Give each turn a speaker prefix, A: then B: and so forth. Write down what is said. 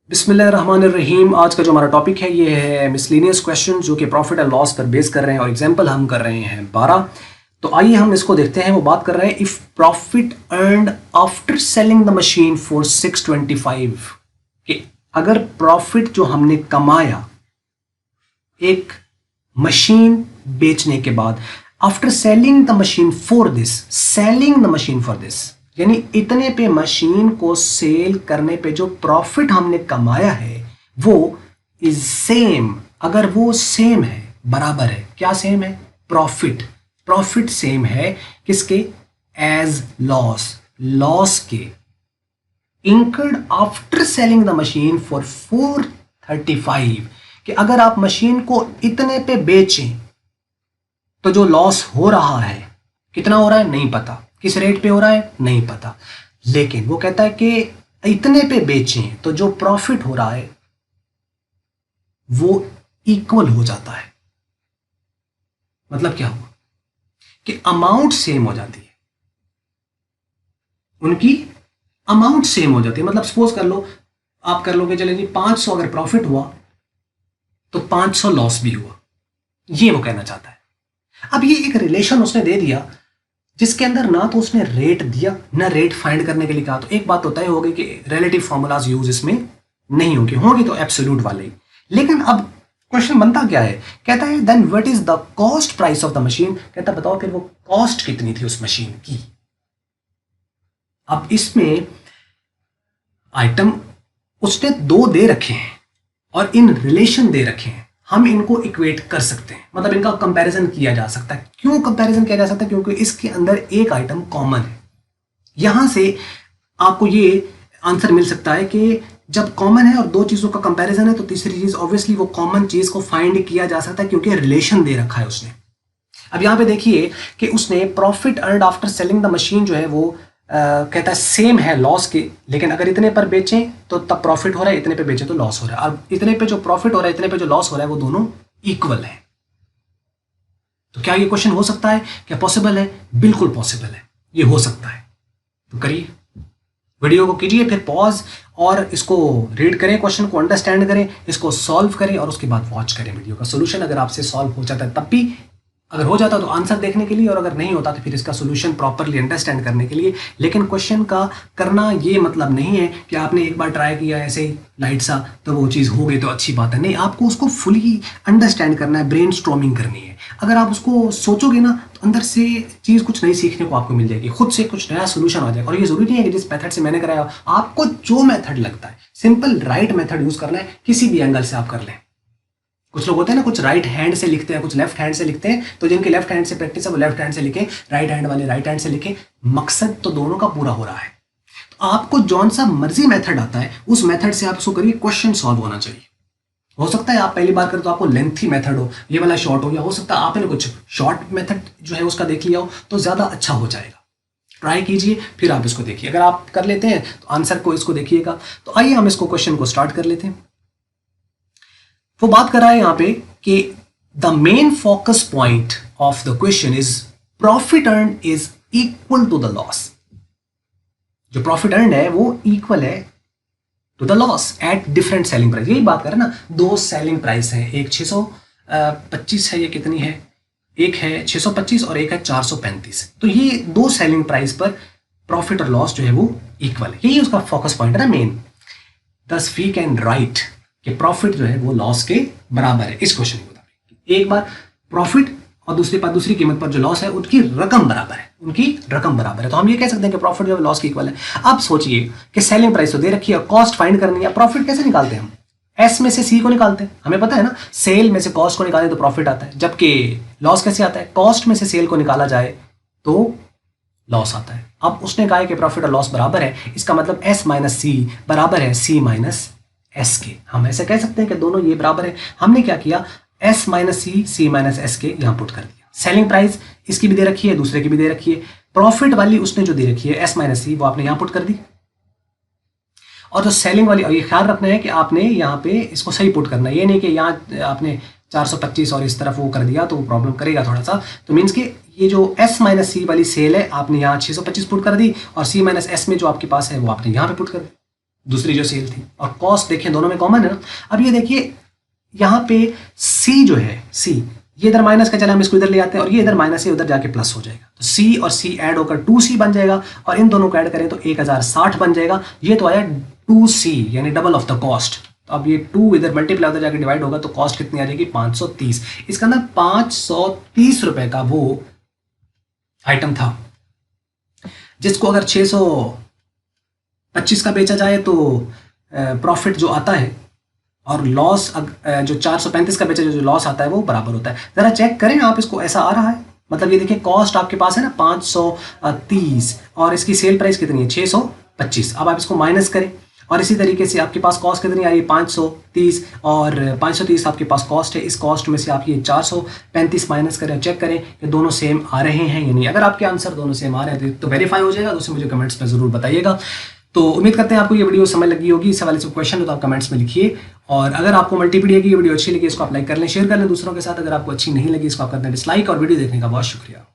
A: बिस्मिल्लाहिर्रहमानिर्रहीम। आज का जो हमारा टॉपिक है ये है मिसलेनियस क्वेश्चन जो कि प्रॉफिट एंड लॉस पर बेस कर रहे हैं और एग्जांपल हम कर रहे हैं 12। तो आइए हम इसको देखते हैं। वो बात कर रहे हैं if profit earned after selling the machine for 625, कि अगर प्रॉफिट जो हमने कमाया एक मशीन बेचने के बाद, after selling the machine for this, selling the machine for this यानी इतने पे मशीन को सेल करने पे जो प्रॉफिट हमने कमाया है वो इज सेम, अगर वो सेम है, बराबर है। क्या सेम है? प्रॉफिट। प्रॉफिट सेम है किसके? एज लॉस, लॉस के। Incurred after selling the machine for 435, कि अगर आप मशीन को इतने पे बेचें तो जो लॉस हो रहा है, कितना हो रहा है नहीं पता, किस रेट पे हो रहा है नहीं पता, लेकिन वो कहता है कि इतने पे बेचें तो जो प्रॉफिट हो रहा है वो इक्वल हो जाता है। मतलब क्या हुआ कि अमाउंट सेम हो जाती है, उनकी अमाउंट सेम हो जाती है। मतलब सपोज कर लो, आप कर लोगे चले जी 500 अगर प्रॉफिट हुआ तो 500 लॉस भी हुआ, ये वो कहना चाहता है। अब ये एक रिलेशन उसने दे दिया जिसके अंदर ना तो उसने रेट दिया ना रेट फाइंड करने के लिए कहा। तो एक बात तो तय होगी कि रिलेटिव फॉर्मूलाज यूज इसमें नहीं होंगे तो एब्सोल्यूट वाले ही। लेकिन अब क्वेश्चन बनता क्या है? कहता है then what is the cost price of the machine. कहता बताओ फिर वो कॉस्ट कितनी थी उस मशीन की। अब इसमें आइटम उसने दो दे रखे हैं और इन रिलेशन दे रखे हैं, हम इनको इक्वेट कर सकते हैं, मतलब इनका कंपैरिजन किया जा सकता है। क्यों कंपैरिजन किया जा सकता है? क्योंकि इसके अंदर एक आइटम कॉमन है। यहां से आपको ये आंसर मिल सकता है कि जब कॉमन है और दो चीजों का कंपैरिजन है तो तीसरी चीज ऑब्वियसली वो कॉमन चीज को फाइंड किया जा सकता है क्योंकि रिलेशन दे रखा है उसने। अब यहां पे देखिए कि उसने profit earned after selling the machine जो है वो कहता है सेम है लॉस के, लेकिन अगर इतने पर बेचें तो तब प्रॉफिट हो रहा है, इतने पे बेचें तो लॉस हो रहा है। अब इतने पे जो प्रॉफिट हो रहा है इतने पे जो लॉस हो रहा है वो दोनों इक्वल है। तो क्या ये क्वेश्चन हो सकता है? क्या पॉसिबल है? बिल्कुल पॉसिबल है, ये हो सकता है। तो करिए, वीडियो को कीजिए फिर पॉज और इसको रीड करें, क्वेश्चन को अंडरस्टैंड करें, इसको सॉल्व करें और उसके बाद वॉच करें वीडियो का सोल्यूशन। अगर आपसे सॉल्व हो जाता है तब भी, अगर हो जाता तो आंसर देखने के लिए, और अगर नहीं होता तो फिर इसका सोल्यूशन प्रॉपरली अंडरस्टैंड करने के लिए। लेकिन क्वेश्चन का करना ये मतलब नहीं है कि आपने एक बार ट्राई किया ऐसे ही लाइट सा तो वो चीज़ हो गई तो अच्छी बात है। नहीं, आपको उसको फुली अंडरस्टैंड करना है, ब्रेन स्टॉर्मिंग करनी है। अगर आप उसको सोचोगे ना तो अंदर से चीज़ कुछ नई सीखने को आपको मिल जाएगी, खुद से कुछ नया सोल्यूशन आ जाएगा। और ये जरूरी नहीं है कि जिस मेथड से मैंने कराया, आपको जो मेथड लगता है सिंपल राइट मेथड यूज करना है, किसी भी एंगल से आप कर लें। कुछ लोग होते हैं ना, कुछ राइट हैंड से लिखते हैं, कुछ लेफ्ट हैंड से लिखते हैं, तो जिनके लेफ्ट हैंड से प्रैक्टिस है वो लेफ्ट हैंड से लिखें, राइट हैंड वाले राइट हैंड से लिखें। मकसद तो दोनों का पूरा हो रहा है। तो आपको जौन सा मर्जी मेथड आता है उस मेथड से आप उसको करिए, क्वेश्चन सॉल्व होना चाहिए। हो सकता है आप पहली बार करें तो आपको लेंथी मेथड हो, ये वाला शॉर्ट हो, या हो सकता है आपने कुछ शॉर्ट मेथड जो है उसका देख लिया हो तो ज्यादा अच्छा हो जाएगा। ट्राई कीजिए फिर आप इसको देखिए। अगर आप कर लेते हैं तो आंसर को इसको देखिएगा। तो आइए हम इसको क्वेश्चन को स्टार्ट कर लेते हैं। वो बात कर रहा है यहां पे कि the main focus point of the question is profit earn is equal to the loss. जो प्रॉफिट अर्न है वो इक्वल है to the loss at different selling price. यही बात करें ना, दो सेलिंग प्राइस है, एक 625 है, ये कितनी है, एक है 625 और एक है 435। तो ये दो सेलिंग प्राइस पर प्रॉफिट और लॉस जो है वो इक्वल है। यही उसका फोकस पॉइंट है ना मेन। दस वी कैन राइट कि प्रॉफिट जो है वो लॉस के बराबर है इस क्वेश्चन के मुताबिक। एक बार प्रॉफिट और दूसरी कीमत पर जो लॉस है उनकी रकम बराबर है, उनकी रकम बराबर है। तो हम ये कह सकते हैं कि प्रॉफिट जो है लॉस के इक्वल है। अब सोचिए कि सेलिंग प्राइस तो दे रखी है, कॉस्ट फाइंड करनी है। प्रॉफिट कैसे निकालते हैं हम? एस में से सी को निकालते हैं, हमें पता है ना, सेल में से कॉस्ट को निकाले तो प्रॉफिट आता है, जबकि लॉस कैसे आता है? कॉस्ट में से सेल को निकाला जाए तो लॉस आता है। अब उसने कहा है कि प्रॉफिट और लॉस बराबर है, इसका मतलब एस माइनस सी बराबर है सी माइनस एस के। हम ऐसे कह सकते हैं कि दोनों ये बराबर है। हमने क्या किया, एस माइनस सी माइनस एस के यहां पुट कर दिया। सेलिंग प्राइस इसकी भी दे रखी है, दूसरे की भी दे रखी है। प्रॉफिट वाली उसने जो दे रखी है एस माइनस सी, वो आपने यहां पुट कर दी। और जो सेलिंग वाली, और ये ख्याल रखना है कि आपने यहाँ पे इसको सही पुट करना है, ये नहीं कि यहाँ आपने 425 और इस तरफ वो कर दिया तो वो प्रॉब्लम करेगा थोड़ा सा। तो मीन्स कि ये जो एस माइनस सी वाली सेल है आपने यहाँ 625 पुट कर दी, और सी माइनस एस में जो आपके पास है वो आपने यहाँ पे पुट कर दी। दूसरी जो सेल थी, और कॉस्ट देखिए दोनों में कॉमन है ना। अब ये देखिए यहाँ पे सी जो है, सी ये इधर माइनस का, चला हम इसको इधर ले आते हैं और ये इधर माइनस है, उधर जाके प्लस हो जाएगा, तो सी और सी ऐड होकर 2C बन जाएगा, और इन दोनों को ऐड करें तो 1060 बन जाएगा। ये तो आया 2C यानी डबल ऑफ द कॉस्ट। तो अब ये 2 इधर मल्टीप्लाई उधर जाके डिवाइड होगा तो कॉस्ट कितनी आ जाएगी 530। इसका अंदर 530 रुपए का वो आइटम था, जिसको अगर 625 का बेचा जाए तो प्रॉफिट जो आता है, और लॉस जो 435 का बेचा जो लॉस आता है वो बराबर होता है। जरा चेक करें आप इसको, ऐसा आ रहा है, मतलब ये देखिए कॉस्ट आपके पास है ना 530 और इसकी सेल प्राइस कितनी है 625। अब आप इसको माइनस करें और इसी तरीके से आपके पास कॉस्ट कितनी आ रही है 530, और 530 आपके पास कॉस्ट है। इस कॉस्ट में से आप ये 435 माइनस करें, चेक करें ये दोनों सेम आ रहे हैं या नहीं। अगर आपके आंसर दोनों सेम आ रहे हैं तो वेरीफाई हो जाएगा, तो उसे मुझे कमेंट्स में जरूर बताइएगा। तो उम्मीद करते हैं आपको ये वीडियो समझ लगी होगी। इस हवाले से क्वेश्चन हो तो आप कमेंट्स में लिखिए, और अगर आपको मल्टीपीडिया की ये वीडियो अच्छी लगी इसको आप लाइक कर लें, शेयर कर लें दूसरों के साथ। अगर आपको अच्छी नहीं लगी इसको आप कर दें डिसलाइक, और वीडियो देखने का बहुत शुक्रिया।